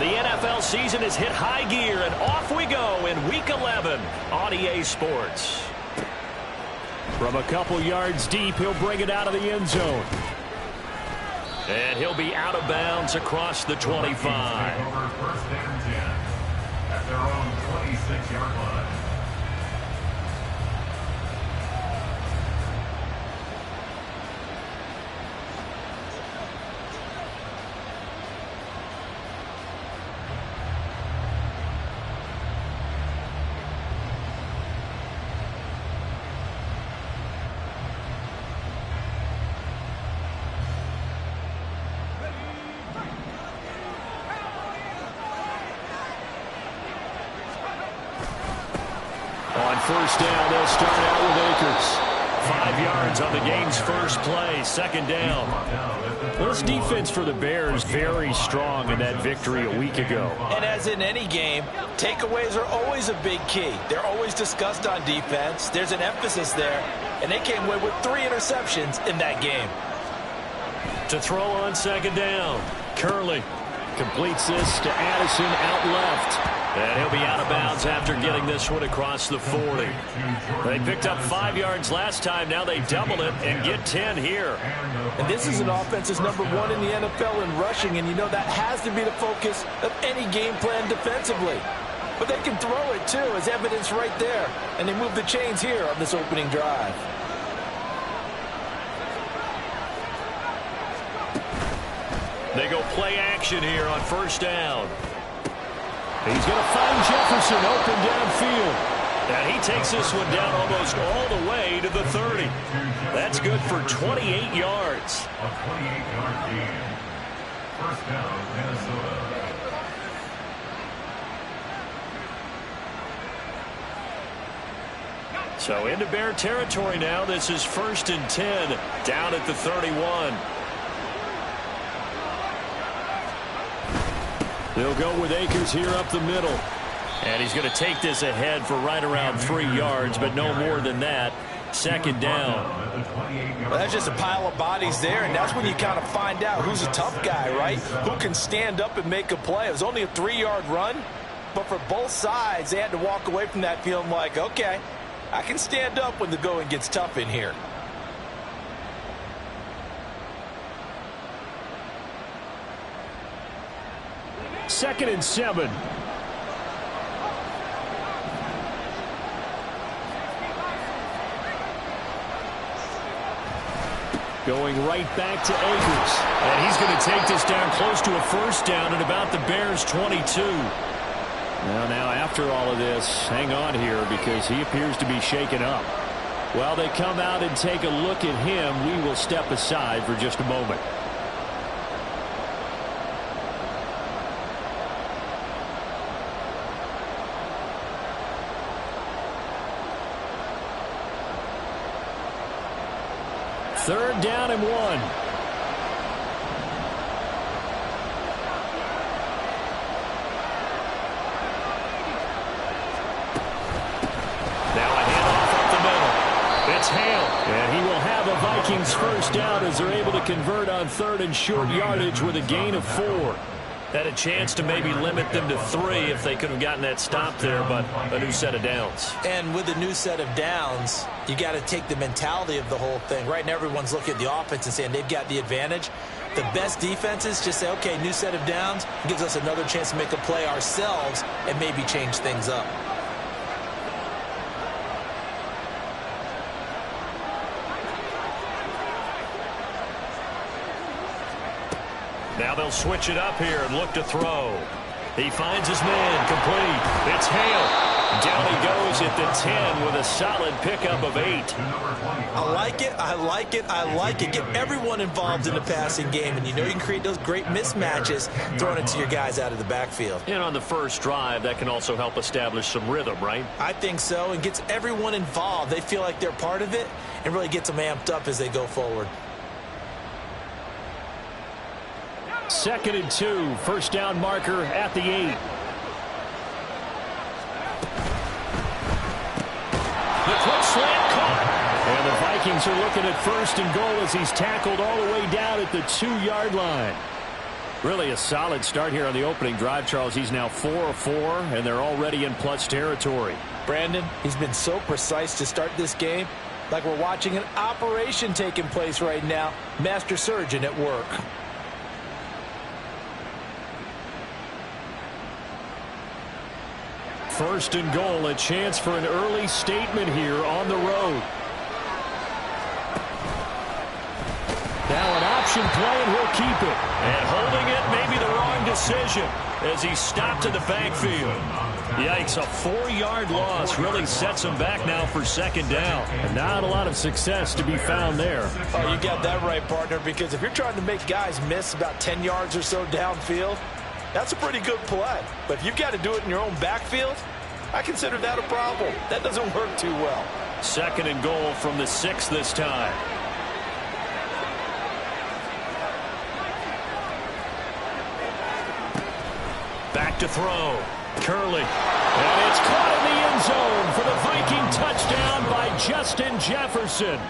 The NFL season has hit high gear, and off we go in Week 11 on EA Sports. From a couple yards deep, he'll bring it out of the end zone. And he'll be out of bounds across the 25. First and 10 at their own 26-yard line. On first down, they'll start out with Akers. 5 yards on the game's first play, second down. Well, this defense for the Bears very strong in that victory a week ago. And as in any game, takeaways are always a big key. They're always discussed on defense. There's an emphasis there, and they came away with 3 interceptions in that game. To throw on second down, Curley Completes this to Addison out left. And he'll be out of bounds after getting this one across the 40. They picked up 5 yards last time. Now they double it and get 10 here. And this is an offense that's #1 in the NFL in rushing, and you know that has to be the focus of any game plan defensively. But they can throw it, too, as evidence right there. And they move the chains here on this opening drive. They go play action here on first down. He's going to find Jefferson open downfield. And he takes this one down almost all the way to the 30. That's good for 28 yards. A 28-yard gain. First down, Minnesota. So into Bear territory now. This is 1st and 10 down at the 31. They'll go with Akers here up the middle. And he's going to take this ahead for right around 3 yards, but no more than that. Second down. Well, that's just a pile of bodies there, and that's when you kind of find out who's a tough guy, right? Who can stand up and make a play. It was only a 3-yard run, but for both sides, they had to walk away from that feeling like, okay, I can stand up when the going gets tough in here. Second and 7. Going right back to Akers. And he's going to take this down close to a first down at about the Bears' 22. Well, now after all of this, hang on here because he appears to be shaken up. While they come out and take a look at him, we will step aside for just a moment. Third down and 1. Now a handoff up the middle. It's Hale. And he will have a Vikings first down as they're able to convert on 3rd and short yardage with a gain of 4. Had a chance to maybe limit them to 3 if they could have gotten that stop there, but a new set of downs. And with a new set of downs, you got to take the mentality of the whole thing. Right now, everyone's looking at the offense and saying they've got the advantage. The best defenses just say, okay, new set of downs gives us another chance to make a play ourselves and maybe change things up. Now they'll switch it up here and look to throw. He finds his man, complete. It's Hale. Down he goes at the 10 with a solid pickup of 8. I like it, I like it, I like it. Get everyone involved in the passing game, and you know you can create those great mismatches throwing it to your guys out of the backfield. And on the first drive, that can also help establish some rhythm, right? I think so, and gets everyone involved. They feel like they're part of it and really gets them amped up as they go forward. 2nd and 2. First down marker at the 8. The quick slant caught. And the Vikings are looking at 1st and goal as he's tackled all the way down at the 2-yard line. Really a solid start here on the opening drive, Charles. He's now 4 of 4, and they're already in plus territory. Brandon, he's been so precise to start this game, like we're watching an operation taking place right now. Master surgeon at work. First and goal, a chance for an early statement here on the road. Now an option play, and he'll keep it. And holding it may be the wrong decision as he stopped in the backfield. Yikes, a 4-yard loss really sets him back now for second down. And not a lot of success to be found there. Oh, you got that right, partner, because if you're trying to make guys miss about 10 yards or so downfield, that's a pretty good play. But if you've got to do it in your own backfield, I consider that a problem. That doesn't work too well. Second and goal from the 6 this time. Back to throw. Curley. And it's caught in the end zone for the Viking touchdown by Justin Jefferson.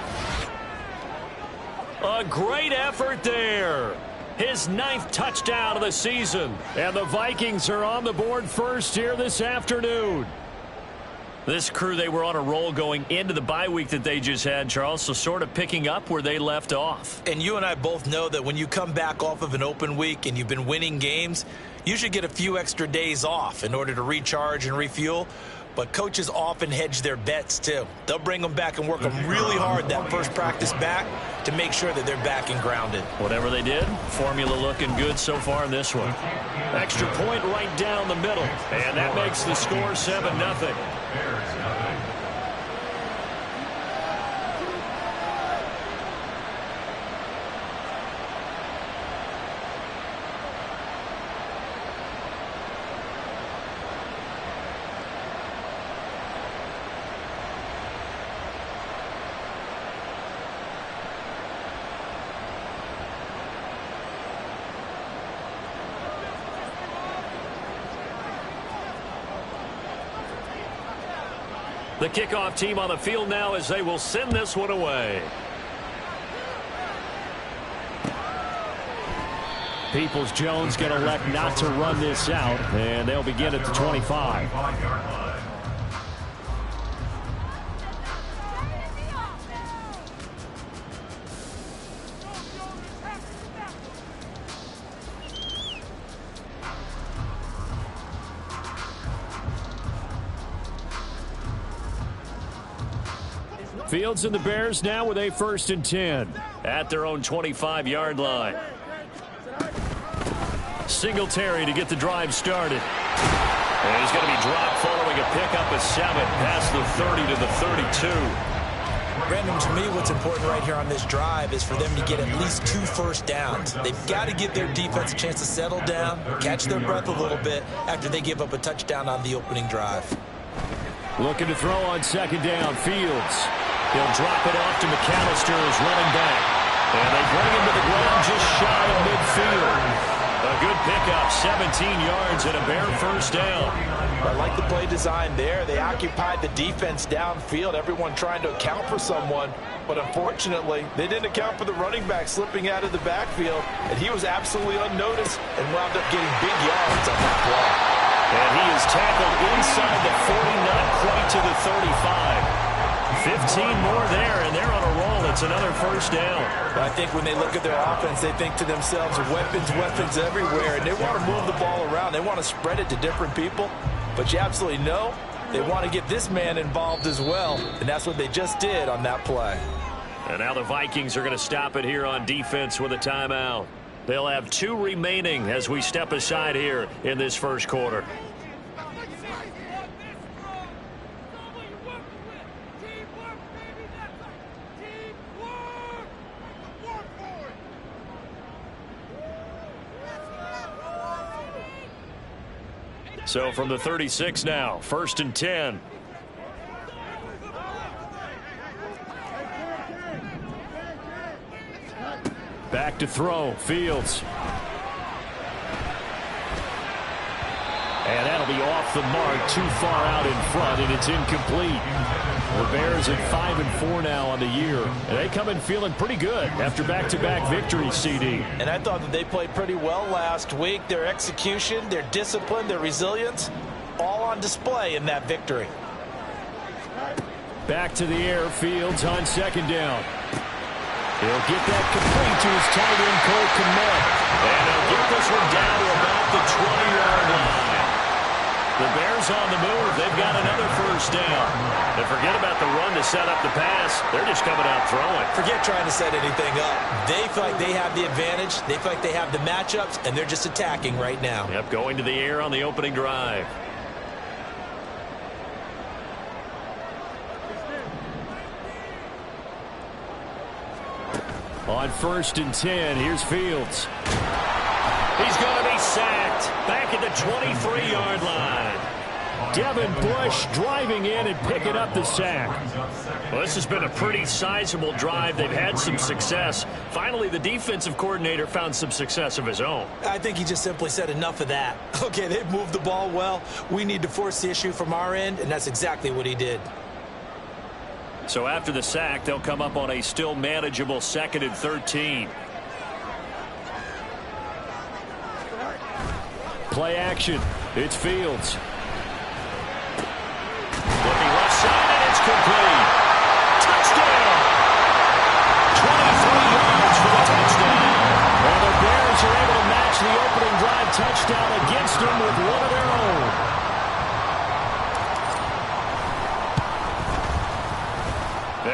A great effort there. His 9th touchdown of the season. And the Vikings are on the board first here this afternoon. This crew, they were on a roll going into the bye week that they just had, Charles, so sort of picking up where they left off. And you and I both know that when you come back off of an open week and you've been winning games, you should get a few extra days off in order to recharge and refuel. But coaches often hedge their bets, too. They'll bring them back and work them really hard that first practice back to make sure that they're back and grounded. Whatever they did, formula looking good so far in this one. Extra point right down the middle, and that makes the score 7-0. The kickoff team on the field now as they will send this one away. Peoples-Jones going to elect not to run this out, and they'll begin at the 25. Fields and the Bears now with a 1st and 10. At their own 25-yard line. Singletary to get the drive started. And he's going to be dropped following a pickup of 7 past the 30 to the 32. Brandon, to me, what's important right here on this drive is for them to get at least 2 first downs. They've got to give their defense a chance to settle down, catch their breath a little bit after they give up a touchdown on the opening drive. Looking to throw on 2nd down. Fields. He'll drop it off to McAllister as running back. And they bring him to the ground just shy of midfield. A good pickup, 17 yards and a bare first down. I like the play design there. They occupied the defense downfield, everyone trying to account for someone. But unfortunately, they didn't account for the running back slipping out of the backfield. And he was absolutely unnoticed and wound up getting big yards on that play. And he is tackled inside the 40, not quite to the 35. 15 more there, and they're on a roll. It's another first down. I think when they look at their offense, they think to themselves, weapons everywhere, and they want to move the ball around. They want to spread it to different people, but you absolutely know they want to get this man involved as well, and that's what they just did on that play. And now the Vikings are going to stop it here on defense with a timeout. They'll have 2 remaining as we step aside here in this first quarter. So from the 36 now, 1st and 10. Back to throw. Fields. And that'll be off the mark, too far out in front, and it's incomplete. The Bears at 5-4 now on the year. And they come in feeling pretty good after back-to-back victories, CD. And I thought that they played pretty well last week. Their execution, their discipline, their resilience, all on display in that victory. Back to the air, Fields on second down. He'll get that complete to his tight end, Cole Kmet. And he'll get this one down to about the 20-yard line. The Bears on the move. They've got another first down. And forget about the run to set up the pass. They're just coming out throwing. Forget trying to set anything up. They feel like they have the advantage. They feel like they have the matchups, and they're just attacking right now. Yep, going to the air on the opening drive. On 1st and 10, here's Fields. He's going to be sacked back at the 23-yard line. Devin Bush driving in and picking up the sack. Well, this has been a pretty sizable drive. They've had some success. Finally, the defensive coordinator found some success of his own. I think he just simply said enough of that. Okay, they've moved the ball well. We need to force the issue from our end, and that's exactly what he did. So after the sack, they'll come up on a still manageable 2nd and 13. Play action. It's Fields. Looking left side, and it's complete. Touchdown! 23 yards for the touchdown. Well, the Bears are able to match the opening drive touchdown against them with one of their own.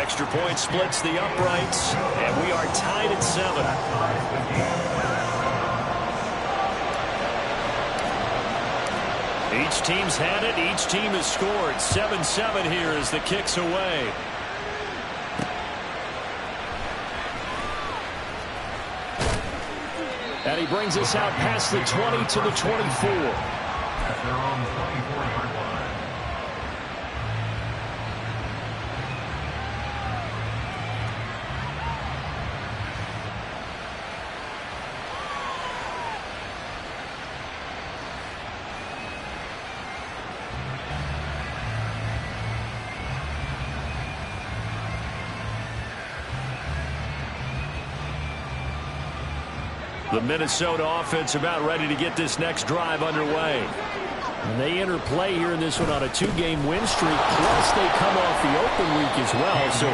Extra point splits the uprights, and we are tied at 7. Each team's had it. Each team has scored. 7-7 here as the kick's away. And he brings us out past the 20 to the 24. At their own 24-yard line. The Minnesota offense about ready to get this next drive underway. And they enter play here in this one on a 2-game win streak, plus they come off the open week as well. So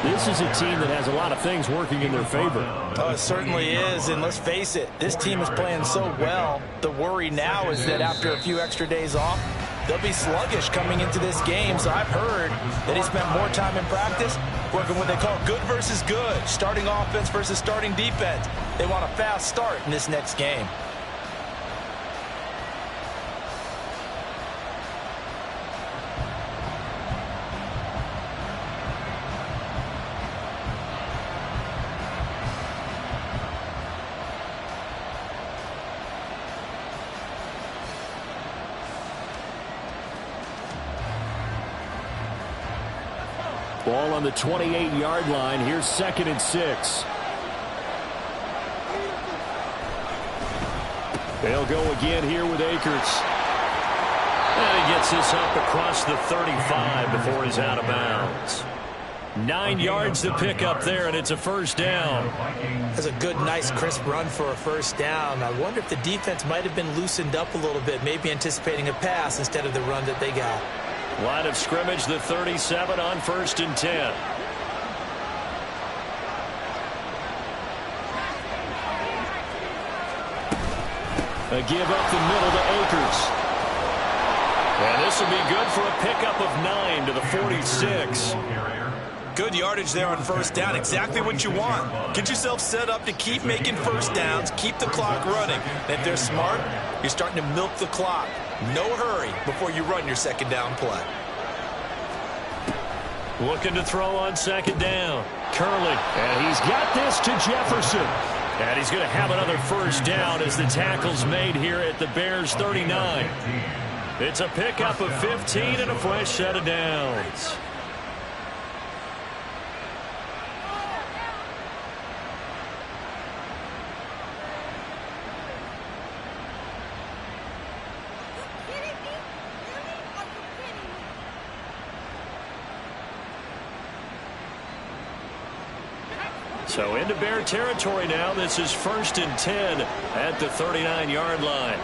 this is a team that has a lot of things working in their favor. Oh, it certainly is, and let's face it, this team is playing so well. The worry now is that after a few extra days off, they'll be sluggish coming into this game. So I've heard that he spent more time in practice working what they call good versus good, starting offense versus starting defense. They want a fast start in this next game. Ball on the 28-yard line. Here's 2nd and 6. They'll go again here with Akers. And he gets this up across the 35 before he's out of bounds. 9 yards to pick up there, and it's a first down. That's a good, nice, crisp run for a first down. I wonder if the defense might have been loosened up a little bit, maybe anticipating a pass instead of the run that they got. Line of scrimmage, the 37 on 1st and 10. A give up the middle to Akers. And this will be good for a pickup of 9 to the 46. Good yardage there on first down. Exactly what you want. Get yourself set up to keep making first downs, keep the clock running. And if they're smart, you're starting to milk the clock. No hurry before you run your second down play. Looking to throw on second down. Curley. And he's got this to Jefferson. And he's going to have another first down as the tackle's made here at the Bears 39. It's a pickup of 15 and a fresh set of downs. So into Bear territory now. This is 1st and 10 at the 39-yard line.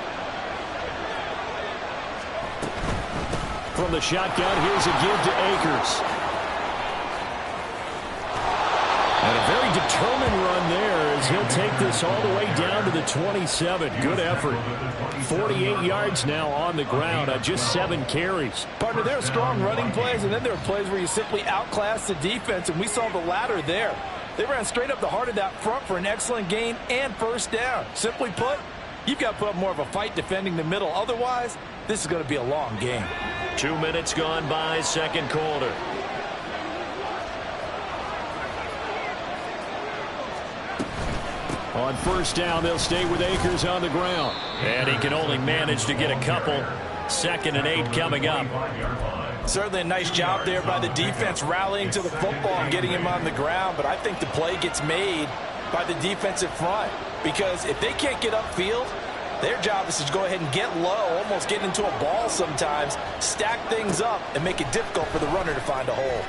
From the shotgun, here's a give to Akers. And a very determined run there as he'll take this all the way down to the 27. Good effort. 48 yards now on the ground on just 7 carries. Partner, there are strong running plays, and then there are plays where you simply outclass the defense, and we saw the latter there. They ran straight up the heart of that front for an excellent gain and first down. Simply put, you've got to put up more of a fight defending the middle. Otherwise, this is going to be a long game. 2 minutes gone by, second quarter. On first down, they'll stay with Akers on the ground. And he can only manage to get a couple. 2nd and 8 coming up. Certainly a nice job there by the defense rallying to the football and getting him on the ground. But I think the play gets made by the defensive front. Because if they can't get upfield, their job is to go ahead and get low, almost get into a ball sometimes, stack things up, and make it difficult for the runner to find a hole.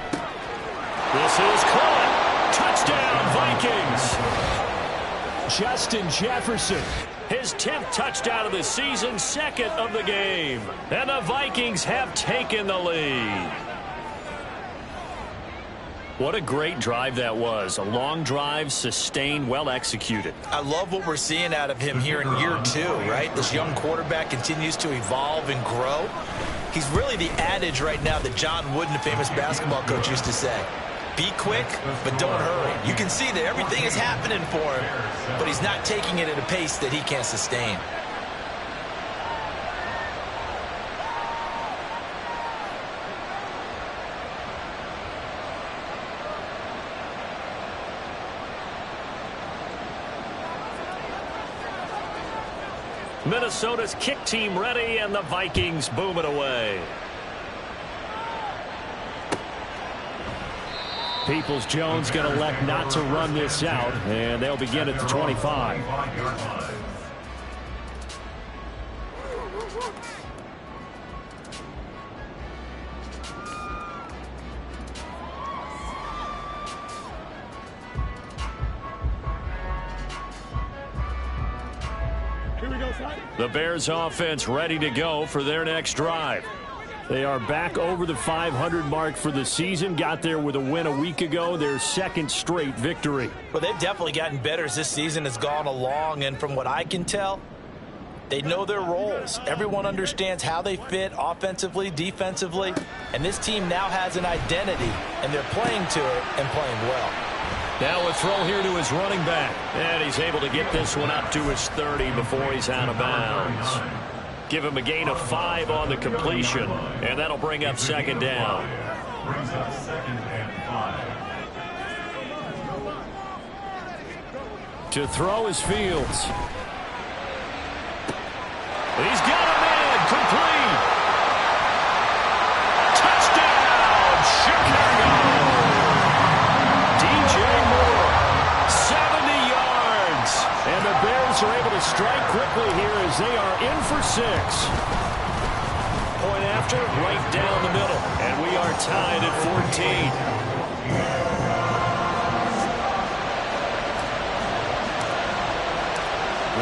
This is caught. Touchdown, Vikings. Justin Jefferson. His 10th touchdown of the season, 2nd of the game. And the Vikings have taken the lead. What a great drive that was. A long drive, sustained, well executed. I love what we're seeing out of him here in year 2, right? This young quarterback continues to evolve and grow. He's really the adage right now that John Wooden, the famous basketball coach, used to say. Be quick, but don't hurry. You can see that everything is happening for him, but he's not taking it at a pace that he can't sustain. Minnesota's kick team ready, and the Vikings boom it away. Peoples-Jones going to elect not to run this out, and they'll begin at the 25. The Bears offense ready to go for their next drive. They are back over the 500 mark for the season. Got there with a win a week ago, their 2nd straight victory. Well, they've definitely gotten better as this season has gone along, and from what I can tell, they know their roles. Everyone understands how they fit offensively, defensively, and this team now has an identity, and they're playing to it and playing well. Now a throw here to his running back, and he's able to get this one up to his 30 before he's out of bounds. Give him a gain of 5 on the completion, and that'll bring up 2nd down. Brings up 2nd and 5. To throw is Fields. He's got him in, complete. Touchdown, Chicago. DJ Moore, 70 yards. And the Bears are able to strike quickly here as they are in for 6. Point after, right down the middle. And we are tied at 14.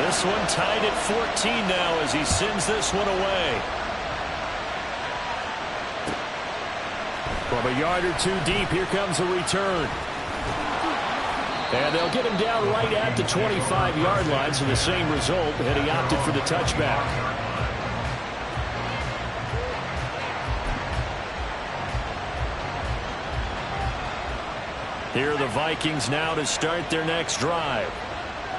This one tied at 14 now as he sends this one away. From a yard or 2 deep, here comes a return. And they'll get him down right at the 25-yard line, so the same result, and he opted for the touchback. Here are the Vikings now to start their next drive.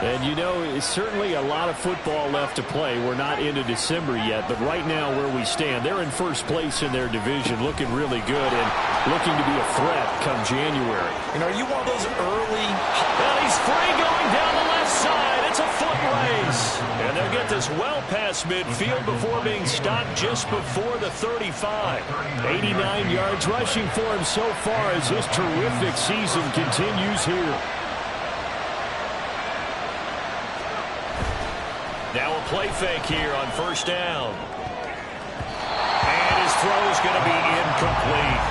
And you know, it's certainly a lot of football left to play. We're not into December yet, but right now where we stand, they're in first place in their division, looking really good and looking to be a threat come January. You know, are you one of those early... And he's free going down the left side. It's a foot race. And they'll get this well past midfield before being stopped just before the 35. 89 yards rushing for him so far as this terrific season continues here. Now a play fake here on first down. And his throw is going to be incomplete.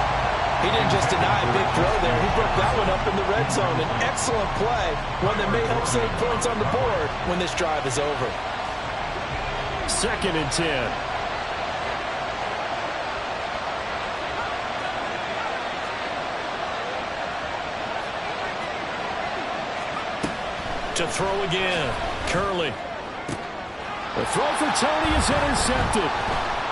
He didn't just deny a big throw there. He broke that one up in the red zone. An excellent play, one that may help save points on the board when this drive is over. 2nd and 10. To throw again. Curley. The throw for Tony is intercepted.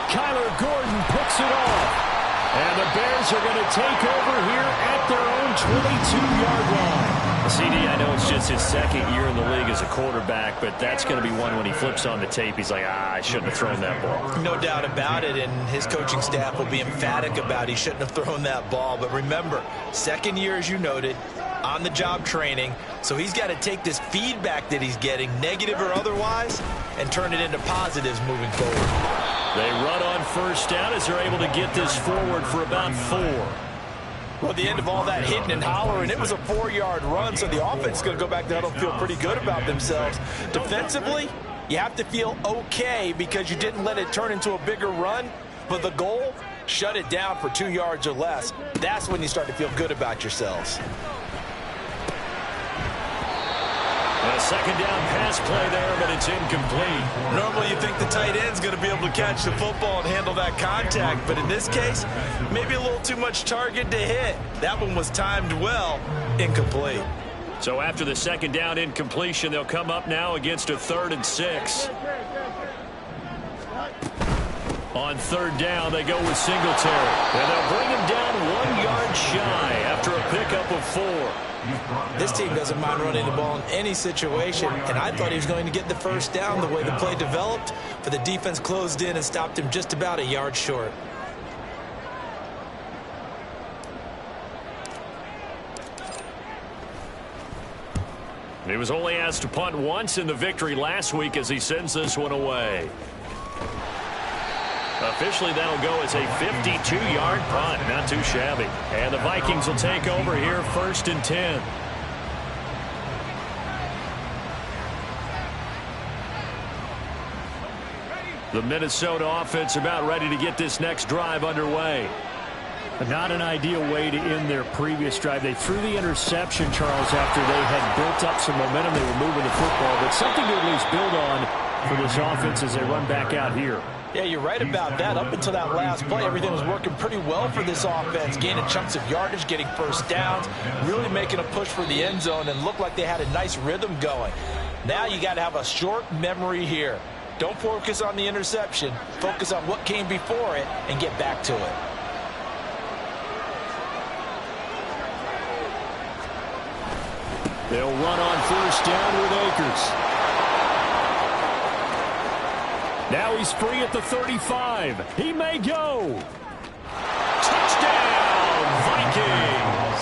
Kyler Gordon picks it off. And the Bears are going to take over here at their own 22-yard line. CD, I know it's just his 2nd year in the league as a quarterback, but that's going to be one when he flips on the tape. He's like, I shouldn't have thrown that ball. No doubt about it, and his coaching staff will be emphatic about he shouldn't have thrown that ball. But remember, 2nd year, as you noted, on-the-job training, so he's got to take this feedback that he's getting, negative or otherwise, and turn it into positives moving forward. They run on 1st down as they're able to get this forward for about 4. Well, at the end of all that hitting and hollering, it was a 4-yard run, so the offense is going to go back there and feel pretty good about themselves. Defensively, you have to feel okay because you didn't let it turn into a bigger run, but the goal, shut it down for 2 yards or less. That's when you start to feel good about yourselves. A 2nd down pass play there, but it's incomplete. Normally you think the tight end's going to be able to catch the football and handle that contact, but in this case, maybe a little too much target to hit. That one was timed well, incomplete. So after the 2nd down incompletion, they'll come up now against a 3rd and 6. On 3rd down, they go with Singletary. And they'll bring him down 1 yard shy after a pickup of 4. This team doesn't mind running the ball in any situation, and I thought he was going to get the 1st down the way the play developed, but the defense closed in and stopped him just about a yard short. He was only asked to punt once in the victory last week as he sends this one away. Officially, that'll go as a 52-yard punt. Not too shabby. And the Vikings will take over here 1st and 10. The Minnesota offense about ready to get this next drive underway. Not an ideal way to end their previous drive. They threw the interception, Charles, after they had built up some momentum. They were moving the football, but something to at least build on for this offense as they run back out here. Yeah, you're right about that. Up until that last play, everything was working pretty well for this offense, gaining chunks of yardage, getting 1st downs, really making a push for the end zone, and looked like they had a nice rhythm going. Now you got to have a short memory here. Don't focus on the interception. Focus on what came before it and get back to it. They'll run on 1st down with Akers. Now he's free at the 35. He may go. Touchdown, Vikings.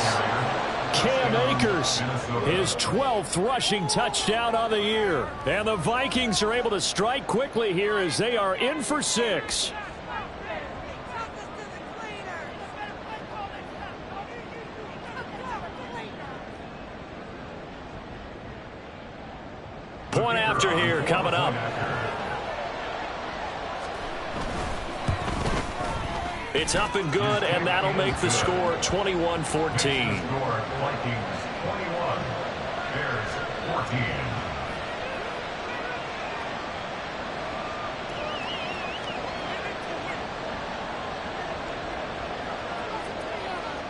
Cam Akers, his 12th rushing touchdown on the year. And the Vikings are able to strike quickly here as they are in for 6. Point after here coming up. It's up and good, and that'll make the score 21-14. Vikings 21, Bears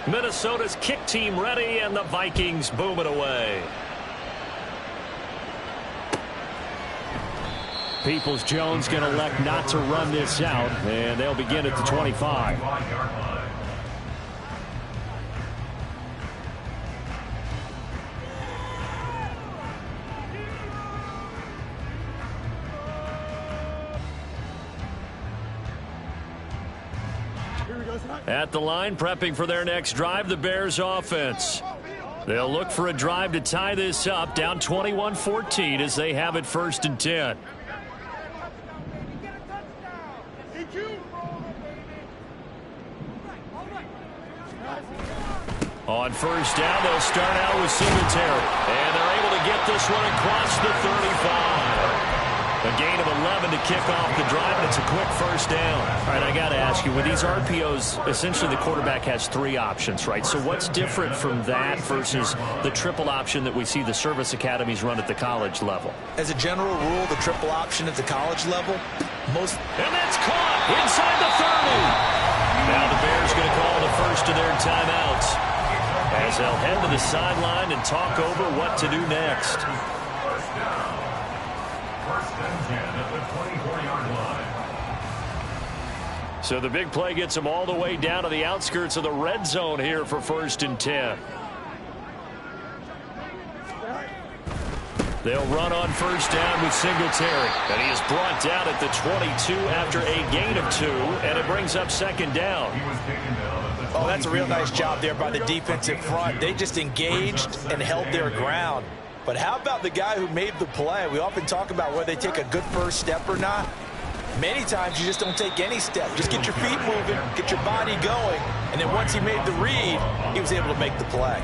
14. Minnesota's kick team ready, and the Vikings boom it away. Peoples-Jones going to elect not to run this out, and they'll begin at the 25. At the line, prepping for their next drive, the Bears offense. They'll look for a drive to tie this up, down 21-14 as they have it 1st and 10. On 1st down, they'll start out with Singletary. And they're able to get this one across the 35. A gain of 11 to kick off the drive, and it's a quick first down. All right, I got to ask you, with these RPOs, essentially the quarterback has 3 options, right? So what's different from that versus the triple option that we see the service academies run at the college level? As a general rule, the triple option at the college level, And that's caught inside the 30. Now the Bears going to call the first of their timeouts as they'll head to the sideline and talk over what to do next. First and 10 at the 24-yard line. So the big play gets them all the way down to the outskirts of the red zone here for first and 10. They'll run on first down with Singletary. And he is brought down at the 22 after a gain of 2, and it brings up second down. He was taken down at the Oh, that's a real nice job there by the defensive front. They just engaged and held their ground. But how about the guy who made the play? We often talk about whether they take a good first step or not. Many times you just don't take any step. Just get your feet moving, get your body going, and then once he made the read, he was able to make the play.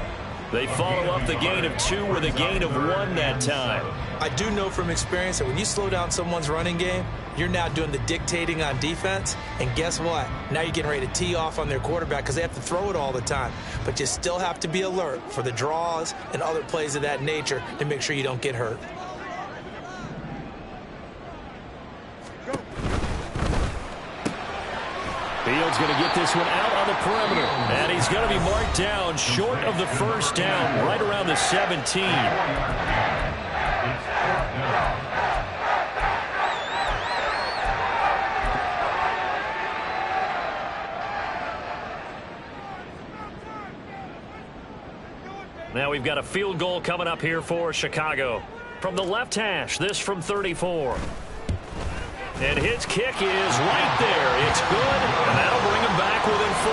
They follow up the gain of 2 with a gain of 1 that time. I do know from experience that when you slow down someone's running game, you're now doing the dictating on defense. And guess what? Now you're getting ready to tee off on their quarterback because they have to throw it all the time. But you still have to be alert for the draws and other plays of that nature to make sure you don't get hurt. Fields going to get this one out on the perimeter. And he's going to be marked down short of the first down, right around the 17. Now we've got a field goal coming up here for Chicago. From the left hash, this from 34. And his kick is right there. It's good, and that'll bring him back within 4.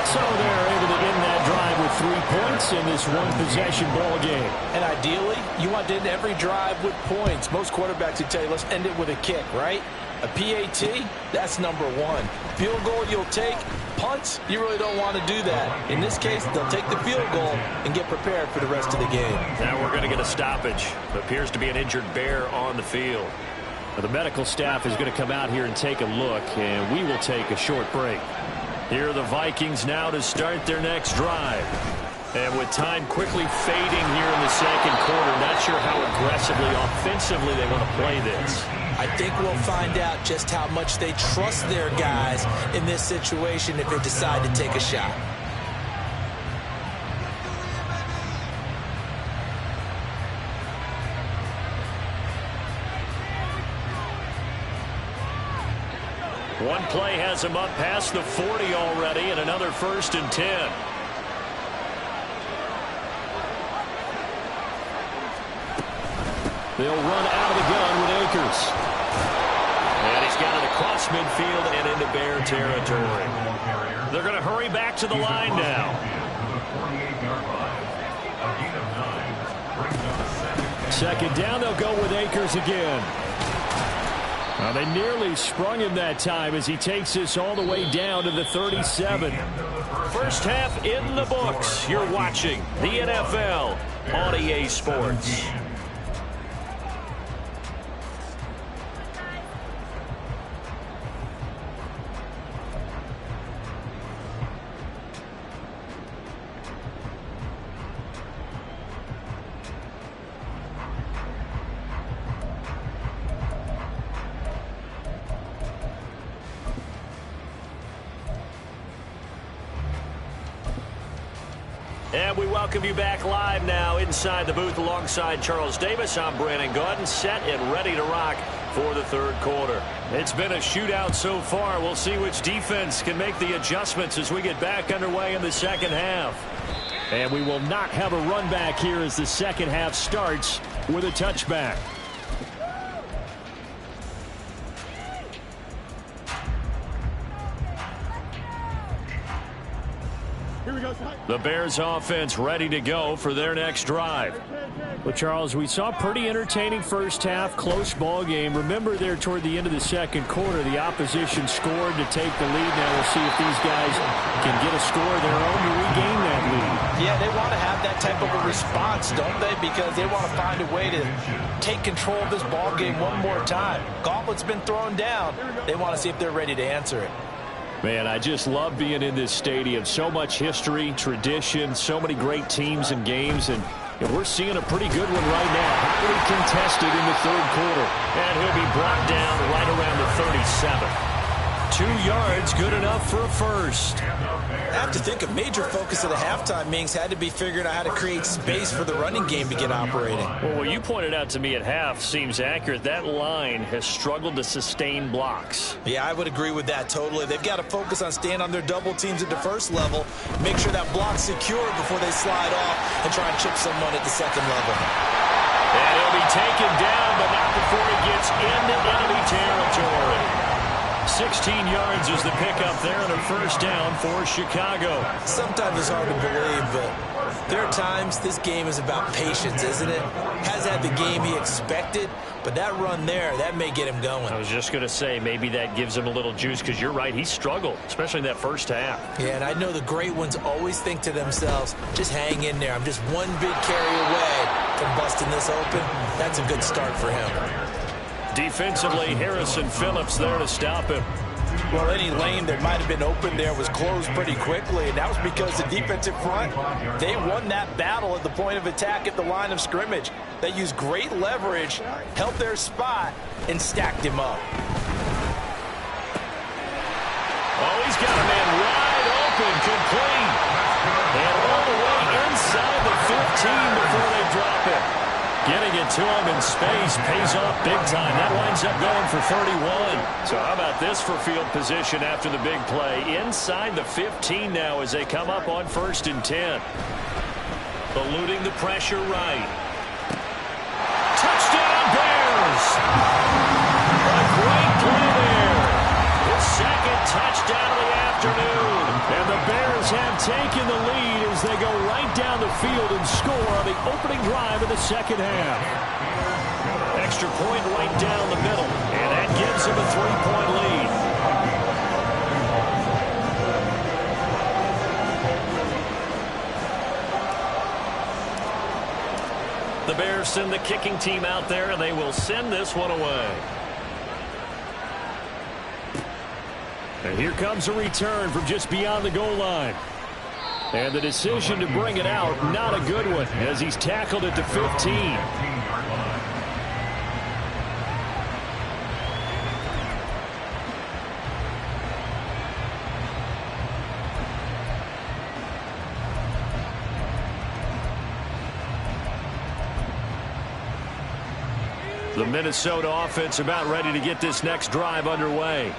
So they're able to end that drive with 3 points in this one-possession ball game. And ideally, you want to end every drive with points. Most quarterbacks would tell you, let's end it with a kick, right? A PAT, that's number 1. Field goal you'll take. Punts, you really don't want to do that. In this case, they'll take the field goal and get prepared for the rest of the game. Now we're going to get a stoppage. There appears to be an injured Bear on the field. The medical staff is going to come out here and take a look, and we will take a short break. Here are the Vikings now to start their next drive. And with time quickly fading here in the second quarter, not sure how aggressively, offensively they want to play this. I think we'll find out just how much they trust their guys in this situation if they decide to take a shot. One play has him up past the 40 already, and another first and 10. They'll run out of the gun with Akers. And he's got it across midfield and into Bear territory. They're going to hurry back to the line now. Second down, they'll go with Akers again. Well, they nearly sprung him that time as he takes this all the way down to the 37. First half in the books. You're watching the NFL on EA Sports. And we welcome you back live now inside the booth alongside Charles Davis. I'm Brandon Gaudin, set and ready to rock for the third quarter. It's been a shootout so far. We'll see which defense can make the adjustments as we get back underway in the second half. And we will not have a run back here as the second half starts with a touchback. The Bears offense ready to go for their next drive. Well, Charles, we saw a pretty entertaining first half, close ball game. Remember there toward the end of the second quarter, the opposition scored to take the lead. Now we'll see if these guys can get a score of their own to regain that lead. Yeah, they want to have that type of a response, don't they? Because they want to find a way to take control of this ball game one more time. Gauntlet's been thrown down. They want to see if they're ready to answer it. Man, I just love being in this stadium. So much history, tradition, so many great teams and games, and we're seeing a pretty good one right now. Hotly contested in the third quarter. And he'll be brought down right around the 37. 2 yards, good enough for a first. I have to think a major focus of the halftime meetings had to be figuring out how to create space for the running game to get operating. Well, what you pointed out to me at half seems accurate. That line has struggled to sustain blocks. Yeah, I would agree with that totally. They've got to focus on staying on their double teams at the first level, make sure that block's secure before they slide off and try and chip someone at the second level. And he'll be taken down, but not before he gets into enemy territory. 16 yards is the pickup there and a first down for Chicago. Sometimes it's hard to believe, but there are times this game is about patience, isn't it? Has had the game he expected, but that run there, that may get him going. I was just going to say, maybe that gives him a little juice, because you're right, he struggled, especially in that first half. Yeah, and I know the great ones always think to themselves, just hang in there. I'm just one big carry away from busting this open. That's a good start for him. Defensively, Harrison Phillips there to stop him. Well, any lane that might have been open there was closed pretty quickly, and that was because the defensive front, they won that battle at the point of attack at the line of scrimmage. They used great leverage, held their spot, and stacked him up. Oh, he's got a man wide open, complete. And all the way inside the 15 before they drop it. Getting it to him in space pays off big time. That winds up going for 31. So how about this for field position after the big play? Inside the 15 now as they come up on 1st and 10. Eluding the pressure right. Touchdown Bears! A great play there. His second touchdown of the afternoon. And the Bears have taken the lead as they go right down the field and score on the opening drive of the second half. Extra point right down the middle, and that gives them a 3-point lead. The Bears send the kicking team out there, and they will send this one away. And here comes a return from just beyond the goal line. And the decision to bring it out, not a good one, as he's tackled at the 15. The Minnesota offense about ready to get this next drive underway.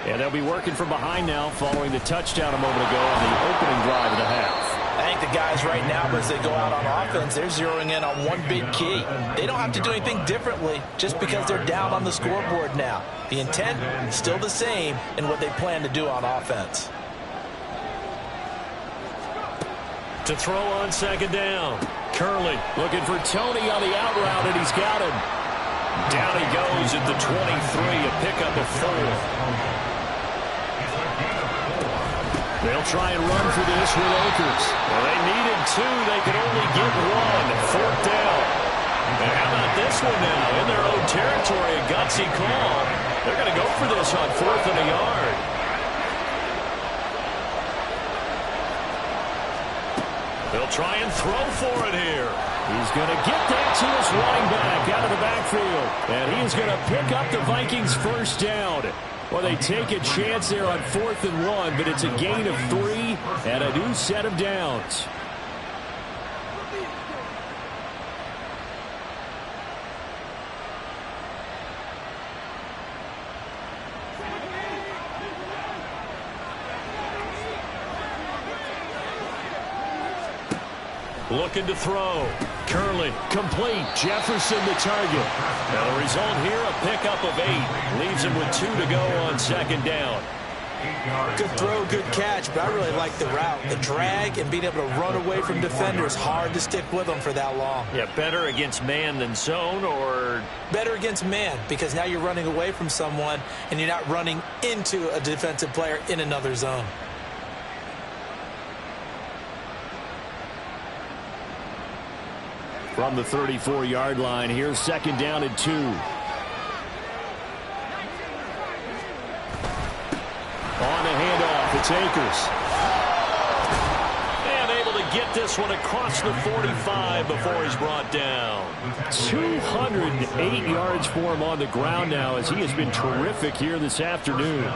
And they'll be working from behind now following the touchdown a moment ago on the opening drive of the half. I think the guys right now, as they go out on offense, they're zeroing in on one big key. They don't have to do anything differently just because they're down on the scoreboard now. The intent is still the same in what they plan to do on offense. To throw on second down. Curley looking for Tony on the out route, and he's got him. Down he goes at the 23, a pickup of 4. They'll try and run for this with Akers. Well, they needed 2. They could only get 1. 4th down. And how about this one now? In their own territory, a gutsy call. They're going to go for this on 4th and a yard. They'll try and throw for it here. He's going to get that to his running back out of the backfield. And he is going to pick up the Vikings' first down. Well, they take a chance there on 4th and 1, but it's a gain of 3 and a new set of downs. Looking to throw. Curley, complete. Jefferson the target. Now the result here, a pickup of 8. Leaves him with 2 to go on second down. Good throw, good catch, but I really like the route. The drag and being able to run away from defenders, hard to stick with them for that long. Yeah, better against man than zone, or? Better against man, because now you're running away from someone and you're not running into a defensive player in another zone. From the 34-yard line, here's 2nd down and 2. On the handoff, it's Akers. And able to get this one across the 45 before he's brought down. 208 yards for him on the ground now as he has been terrific here this afternoon.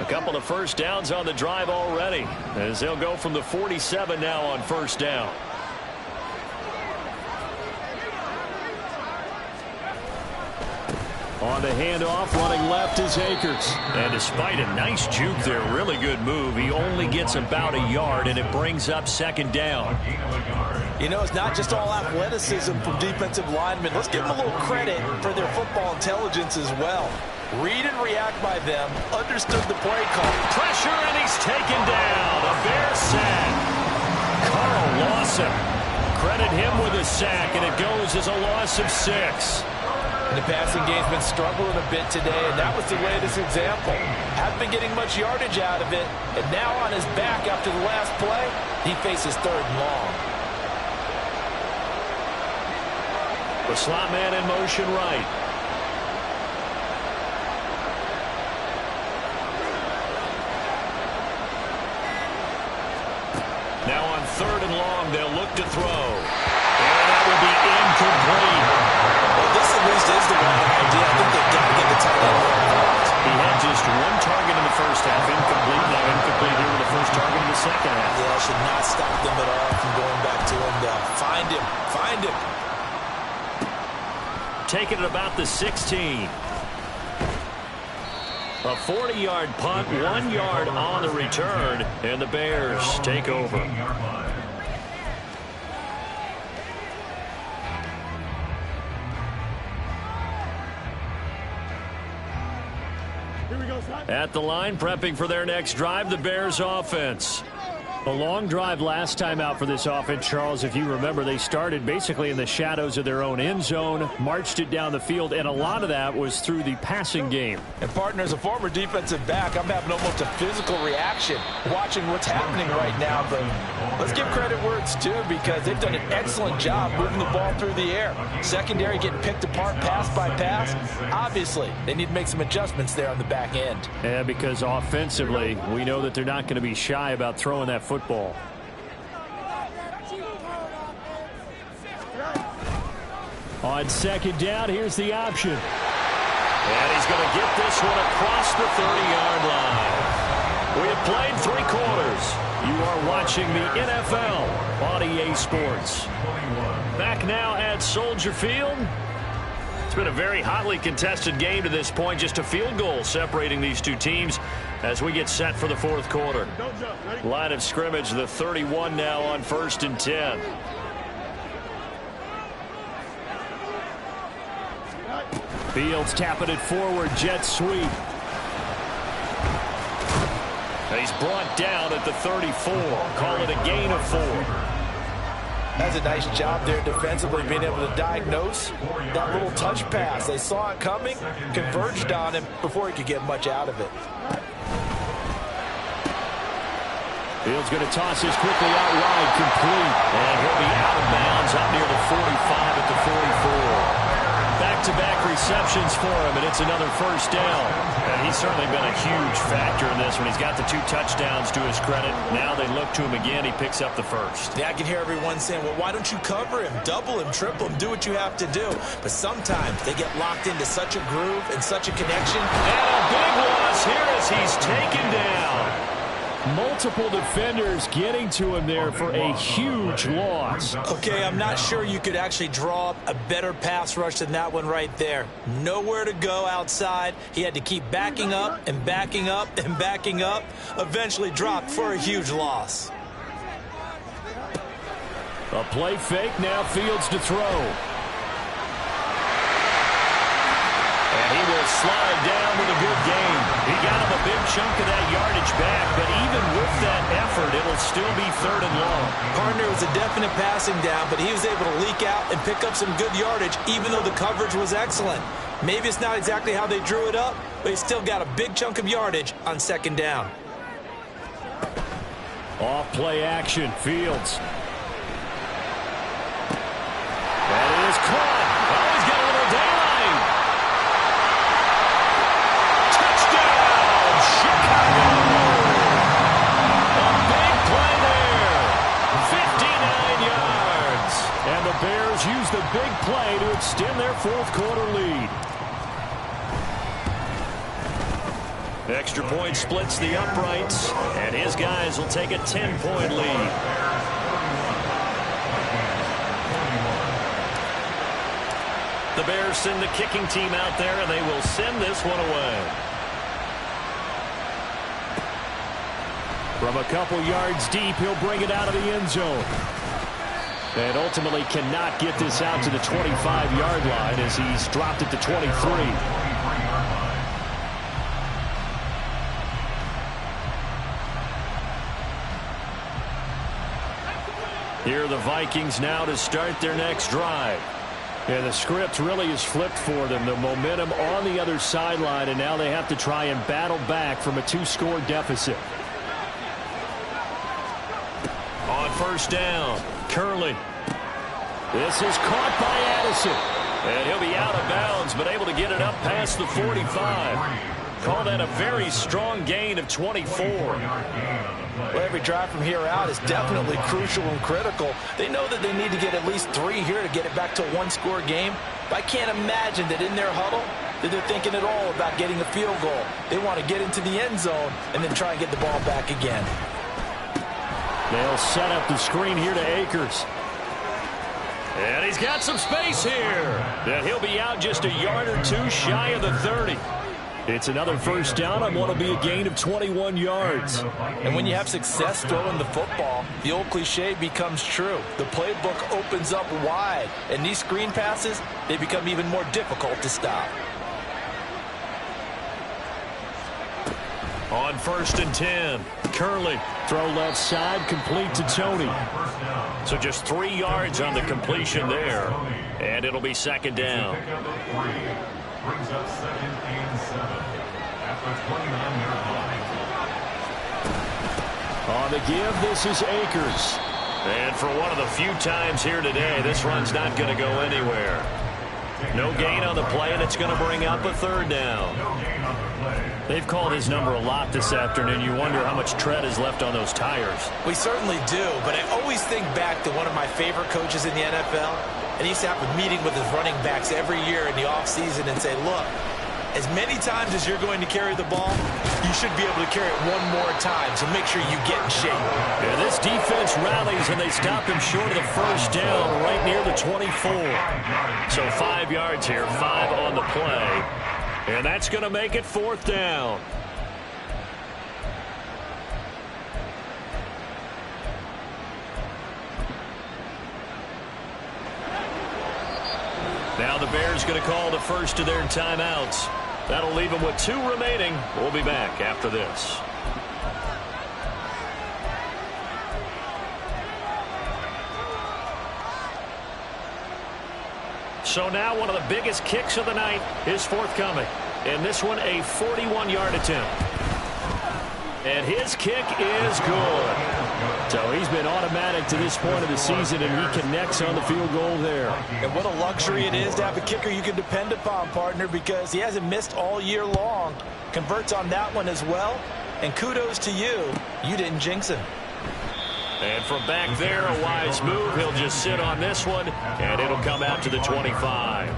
A couple of first downs on the drive already, as they'll go from the 47 now on 1st down. On the handoff, running left is Akers. And despite a nice juke there, really good move, he only gets about a yard, and it brings up 2nd down. You know, it's not just all athleticism from defensive linemen. Let's give them a little credit for their football intelligence as well. Read and react by them, understood the play call. Pressure, and he's taken down. A Bear sack. Carl Lawson. Credit him with a sack, and it goes as a loss of 6. And the passing game's been struggling a bit today, and that was the latest example. Haven't been getting much yardage out of it, and now on his back after the last play, he faces 3rd and long. The slot man in motion right. Now on 3rd and long, they'll look to throw. And that will be incomplete. Well, this at least is the right idea. I think they've got to get the tight end more involved. He had just 1 target in the first half. Incomplete. Now incomplete here with the first target in the second half. Yeah, should not stop them at all from going back to him, though. Find him. Find him. Taking it about the 16. A 40-yard punt, 1 yard on the return, and the Bears take over. At the line, prepping for their next drive, the Bears offense. A long drive last time out for this offense, Charles. If you remember, they started basically in the shadows of their own end zone, marched it down the field, and a lot of that was through the passing game. And, partner, as a former defensive back, I'm having almost a physical reaction watching what's happening right now. But let's give credit where it's due, because they've done an excellent job moving the ball through the air. Secondary getting picked apart pass by pass. Obviously, they need to make some adjustments there on the back end. Yeah, because offensively, we know that they're not going to be shy about throwing that football. On 2nd down, here's the option. And he's going to get this one across the 30-yard line. We have played 3 quarters. You are watching the NFL on EA Sports. Back now at Soldier Field. It's been a very hotly contested game to this point. Just a field goal separating these two teams as we get set for the 4th quarter. Line of scrimmage, the 31 now on 1st and 10. Fields tapping it forward, jet sweep. He's brought down at the 34. Call it a gain of 4. That's a nice job there defensively, being able to diagnose that little touch pass. They saw it coming, converged on him before he could get much out of it. Fields going to toss this quickly out wide, complete. And he'll be out of bounds up near the 45 at the 44. Back-to-back receptions for him, and it's another 1st down. And he's certainly been a huge factor in this one. He's got the 2 touchdowns to his credit. Now they look to him again. He picks up the 1st. Yeah, I can hear everyone saying, well, why don't you cover him, double him, triple him, do what you have to do. But sometimes they get locked into such a groove and such a connection. And a big loss here as he's taken down. Multiple defenders getting to him there for a huge loss. Okay, I'm not sure you could actually draw up a better pass rush than that one right there. Nowhere to go outside. He had to keep backing up and backing up and backing up. Eventually dropped for a huge loss. A play fake, now Fields to throw. he will slide down with a good gain. He got him a big chunk of that yardage back, but even with that effort, it'll still be 3rd and long. Partner, was a definite passing down, but he was able to leak out and pick up some good yardage, even though the coverage was excellent. Maybe it's not exactly how they drew it up, but he still got a big chunk of yardage on 2nd down. Off play action, Fields. That is caught. Oh, he's got a little daylight. Touchdown, Chicago. A big play there. 59 yards. And the Bears use the big play to extend their 4th quarter lead. Extra point splits the uprights, and his guys will take a 10-point lead. The Bears send the kicking team out there, and they will send this one away. From a couple yards deep, he'll bring it out of the end zone. And ultimately cannot get this out to the 25-yard line as he's dropped it to 23. Here are the Vikings now to start their next drive. And the script really is flipped for them. The momentum on the other sideline, and now they have to try and battle back from a 2-score deficit. On 1st down, Curley. This is caught by Addison. And he'll be out of bounds, but able to get it up past the 45. Call that a very strong gain of 24. Well, every drive from here out is definitely crucial and critical. They know that they need to get at least 3 here to get it back to a 1-score game. But I can't imagine that in their huddle that they're thinking at all about getting a field goal. They want to get into the end zone and then try and get the ball back again. They'll set up the screen here to Akers. And he's got some space here. And he'll be out just a yard or 2 shy of the 30. It's another 1st down on what will be a gain of 21 yards. And when you have success throwing the football, the old cliche becomes true. The playbook opens up wide, and these screen passes, they become even more difficult to stop. On 1st and 10, Curley. Throw left side, complete to Tony. So just 3 yards on the completion there. And it'll be 2nd down. Brings up 2nd and 7 at the 29-yard line. On the give, this is Akers. And for one of the few times here today, this run's not going to go anywhere. No gain on the play, and it's going to bring up a 3rd down. They've called his number a lot this afternoon. You wonder how much tread is left on those tires. We certainly do, but I always think back to one of my favorite coaches in the NFL. And he used to have a meeting with his running backs every year in the offseason and say, look, as many times as you're going to carry the ball, you should be able to carry it one more time, so make sure you get in shape. Yeah, this defense rallies, and they stop him short of the 1st down right near the 24. So 5 yards here, 5 on the play. And that's going to make it 4th down. Now the Bears going to call the first of their timeouts. That'll leave them with 2 remaining. We'll be back after this. So now one of the biggest kicks of the night is forthcoming. And this one a 41-yard attempt. And his kick is good. So he's been automatic to this point of the season, and he connects on the field goal there. And what a luxury it is to have a kicker you can depend upon, partner, because he hasn't missed all year long. Converts on that one as well. And kudos to you. You didn't jinx him. And from back there, a wise move. He'll just sit on this one, and it'll come out to the 25.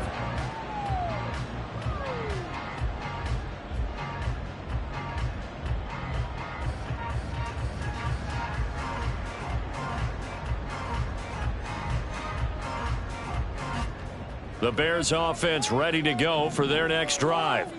The Bears offense ready to go for their next drive.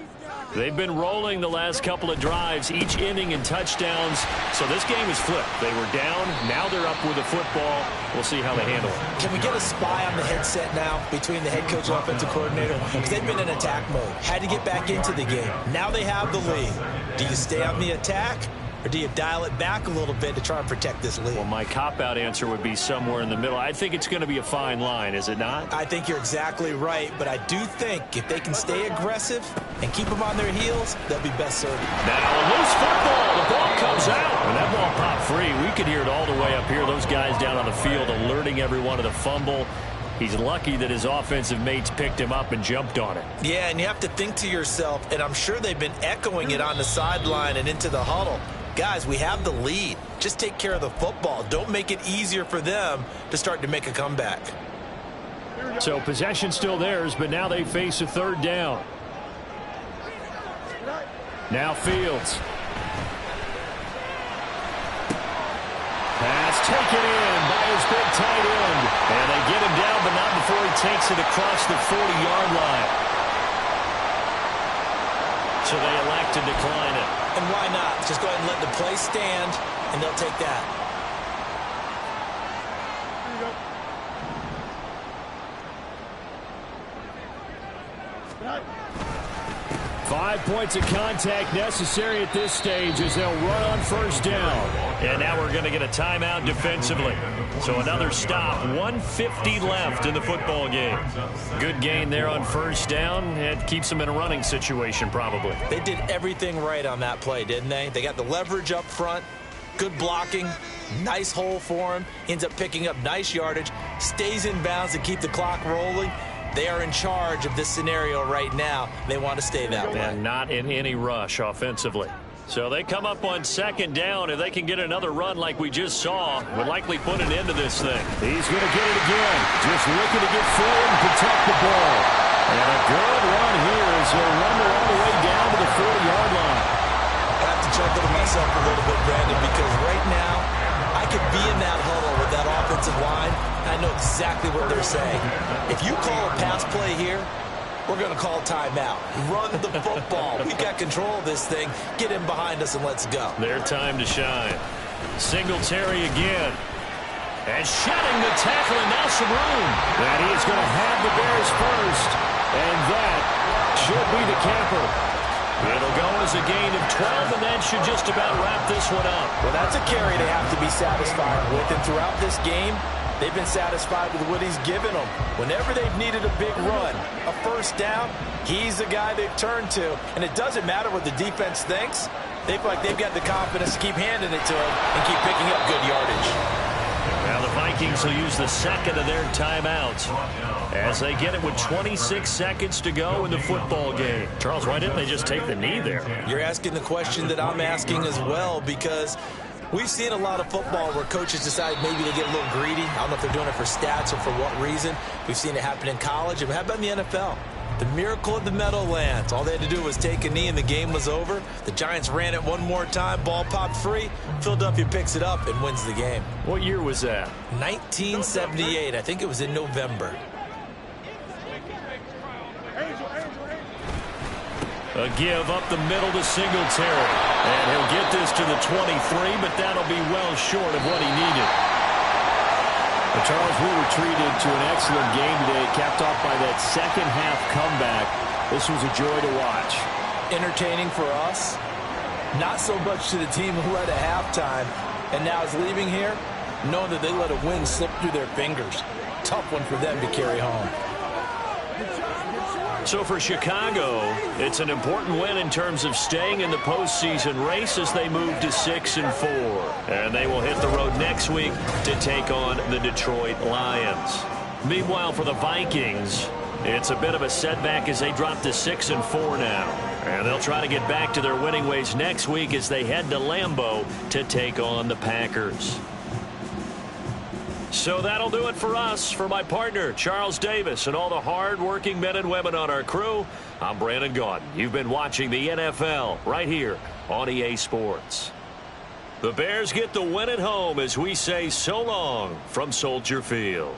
They've been rolling the last couple of drives, each inning in touchdowns. So this game is flipped. They were down. Now they're up with the football. We'll see how they handle it. Can we get a spy on the headset now between the head coach and offensive coordinator? Because they've been in attack mode. Had to get back into the game. Now they have the lead. Do you stay on the attack? Or do you dial it back a little bit to try and protect this lead? Well, my cop-out answer would be somewhere in the middle. I think it's going to be a fine line, is it not? I think you're exactly right, but I do think if they can stay aggressive and keep them on their heels, they'll be best served. Now a loose football. The ball comes out. And that ball popped free. We could hear it all the way up here. Those guys down on the field alerting everyone of the fumble. He's lucky that his offensive mates picked him up and jumped on it. Yeah, and you have to think to yourself, and I'm sure they've been echoing it on the sideline and into the huddle. Guys, we have the lead. Just take care of the football. Don't make it easier for them to start to make a comeback. So possession still theirs, but now they face a third down. Now Fields. Pass taken in by his big tight end. And they get him down, but not before he takes it across the 40-yard line. So they elect to decline it. And why not? Just go ahead and let the play stand, and they'll take that. Here you go. 5 points of contact necessary at this stage as they'll run on first down. And now we're going to get a timeout defensively. So another stop. 1:50 left in the football game. Good gain there on first down. It keeps them in a running situation probably. They did everything right on that play, didn't they? They got the leverage up front, good blocking, nice hole for him, ends up picking up nice yardage, stays in bounds to keep the clock rolling. They are in charge of this scenario right now. They want to stay that way. And not in any rush offensively. So they come up on second down. If they can get another run like we just saw, would likely put an end to this thing. He's going to get it again. Just looking to get forward and protect the ball. And a good run here as he'll run all the way down to the 40-yard line. I have to chuckle to myself a little bit, Brandon, because right now I could be in that huddle with that offensive line. I know exactly what they're saying. If you call a pass play here, we're going to call timeout. Run the football. We've got control of this thing. Get in behind us and let's go. Their time to shine. Singletary again. And shedding the tackle and now some room. And he is going to have the Bears first. And that should be the camper. It'll go as a gain of 12, and that should just about wrap this one up. Well, that's a carry they have to be satisfied with. And throughout this game, they've been satisfied with what he's given them. Whenever they've needed a big run, a first down, he's the guy they've turned to. And it doesn't matter what the defense thinks. They feel like they've got the confidence to keep handing it to him and keep picking up good yardage. Now the Vikings will use the second of their timeouts as they get it with 26 seconds to go in the football game. Charles, why didn't they just take the knee there? You're asking the question that I'm asking as well, because we've seen a lot of football where coaches decide maybe they get a little greedy. I don't know if they're doing it for stats or for what reason. We've seen it happen in college. And how about in the NFL? The miracle of the Meadowlands. All they had to do was take a knee and the game was over. The Giants ran it one more time. Ball popped free. Philadelphia picks it up and wins the game. What year was that? 1978. I think it was in November. A give up the middle to Singletary. And he'll get this to the 23, but that'll be well short of what he needed. But Charles, we were treated to an excellent game today, capped off by that second half comeback. This was a joy to watch. Entertaining for us. Not so much to the team who led at halftime and now is leaving here, knowing that they let a win slip through their fingers. Tough one for them to carry home. So for Chicago, it's an important win in terms of staying in the postseason race as they move to 6-4. And they will hit the road next week to take on the Detroit Lions. Meanwhile, for the Vikings, it's a bit of a setback as they drop to 6-4 now. And they'll try to get back to their winning ways next week as they head to Lambeau to take on the Packers. So that'll do it for us. For my partner, Charles Davis, and all the hard-working men and women on our crew, I'm Brandon Gaudin. You've been watching the NFL right here on EA Sports. The Bears get the win at home as we say so long from Soldier Field.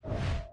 Madden.